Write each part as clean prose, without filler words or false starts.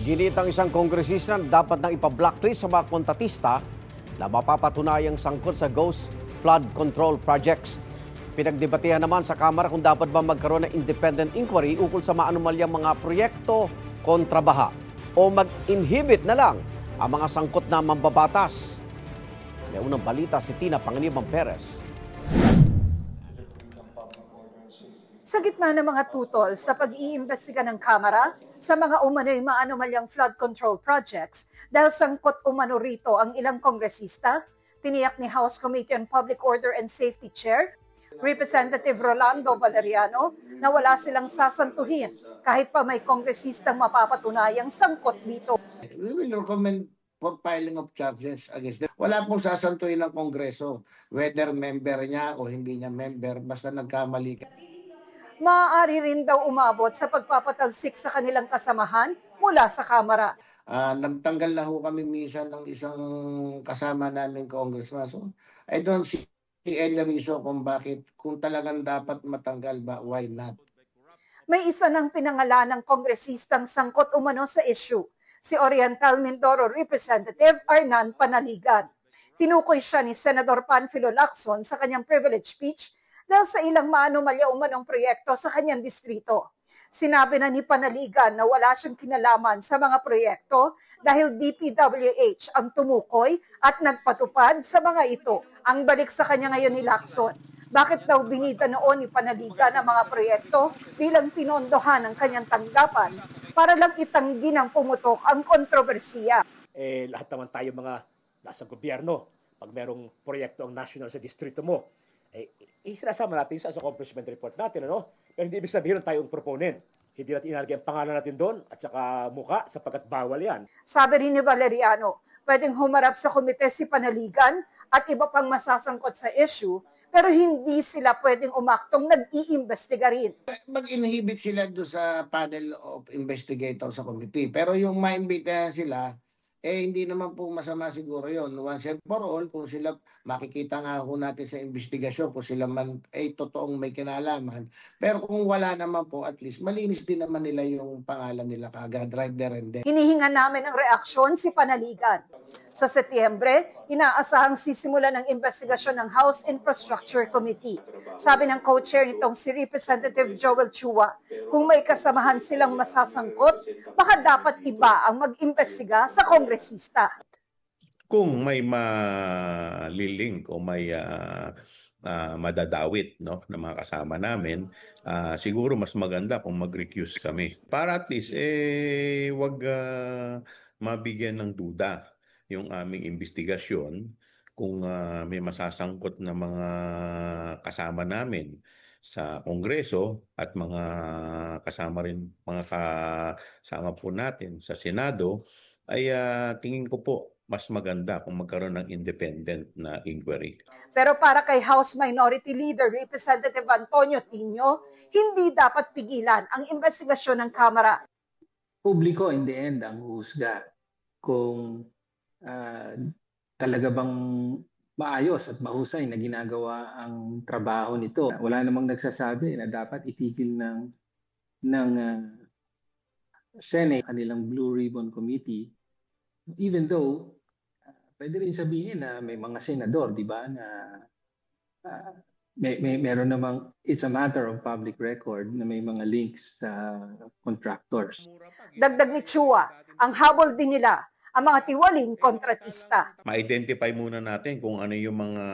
Ginit ang isang kongresista na dapat nang ipa-blacklist sa mga kontratista na mapapatunayang sangkot sa ghost flood control projects. Pinagdebatehan naman sa Kamara kung dapat ba magkaroon ng independent inquiry ukol sa maanumalyang mga proyekto kontra baha o mag-inhibit na lang ang mga sangkot na mambabatas. May unang balita si Tina Panganiban Perez. Sa gitna ng mga tutol sa pag-iimbestiga ng Kamara sa mga umano'y maanumalyang flood control projects dahil sangkot umano rito ang ilang kongresista, tiniyak ni House Committee on Public Order and Safety Chair, Representative Rolando Valeriano, na wala silang sasantuhin kahit pa may kongresistang mapapatunayang sangkot dito. We will recommend for filing of charges against them. Wala pong sasantuhin ng Kongreso, whether member niya o hindi niya member, basta nagkamali ka. Maaari rin daw umabot sa pagpapatalsik sa kanilang kasamahan mula sa Kamara. Nagtanggal na ho kami minsan ng isang kasama namin congressman. So, I don't see any reason kung bakit, kung talagang dapat matanggal ba, why not? May isa ng pinangalan ng kongresistang sangkot umano sa issue, si Oriental Mindoro Representative Arnan Panaligan. Tinukoy siya ni Senador Panfilo Lacson sa kanyang privilege speech dahil sa ilang maanumalya umanong proyekto sa kanyang distrito. Sinabi na ni Panaligan na wala siyang kinalaman sa mga proyekto dahil DPWH ang tumukoy at nagpatupad sa mga ito. Ang balik sa kanya ngayon ni Lacson, bakit daw binida noon ni Panaligan ang mga proyekto bilang pinondohan ng kanyang tanggapan para lang itanggi ng pumutok ang kontrobersiya. Lahat naman tayo mga nasa gobyerno, pag merong proyekto ang national sa distrito mo, sinasama natin sa accomplishment report natin, ano? Pero hindi ibig sabihin tayong proponent. Hindi natin inalagay ang pangalan natin doon at saka mukha sapagkat bawal yan. Sabi rin ni Valeriano, pwedeng humarap sa komite si Panaligan at iba pang masasangkot sa issue, pero hindi sila pwedeng umaktong nag-iimbestiga rin. Mag-inhibit sila doon sa panel of investigators sa committee. Pero yung maimbitahan sila, hindi naman po masama siguro yon. Once and for all, kung sila makikita nga ho natin sa investigasyon, kung sila man totoong may kinalaman. Pero kung wala naman po, at least malinis din naman nila yung pangalan nila kagad, right there and then. Hinihinga namin ng reaksyon si Panaligan. Sa Setyembre, inaasahang sisimula ng investigasyon ng House Infrastructure Committee. Sabi ng co-chair nitong si Representative Joel Chua, kung may kasamahan silang masasangkot, baka dapat iba ang mag-imbestiga sa kongresista. Kung may malilink o may madadawit, no, na mga kasama namin, siguro mas maganda kung mag-recuse kami. Para at least wag mabigyan ng duda yung aming investigasyon kung may masasangkot na mga kasama namin sa Kongreso at mga kasama rin, mga kasama po natin sa Senado, ay tingin ko po mas maganda kung magkaroon ng independent na inquiry. Pero para kay House Minority Leader Representative Antonio Tino, hindi dapat pigilan ang investigasyon ng Kamara. Publiko in the end ang husga kung talaga bang maayos at mahusay na ginagawa ang trabaho nito. Wala namang nagsasabi na dapat itigil ng Senate kanilang Blue Ribbon Committee, even though pwede rin sabihin na may mga senador, di ba, na meron namang, it's a matter of public record na may mga links sa contractors. Dagdag ni Chua, ang habol din nila ang mga tiwaling kontratista. Ma-identify muna natin kung ano yung mga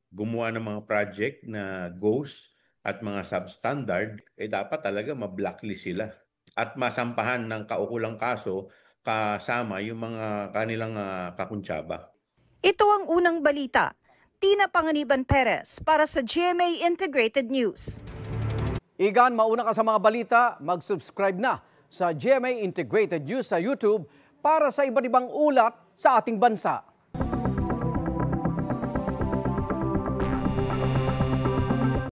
gumawa ng mga project na ghost at mga substandard, dapat talaga ma-blacklist sila at masampahan ng kaukulang kaso kasama yung mga kanilang kakuntsaba. Ito ang unang balita. Tina Panganiban Perez para sa GMA Integrated News. Igan, mauna ka sa mga balita, mag-subscribe na sa GMA Integrated News sa YouTube para sa iba't ibang ulat sa ating bansa.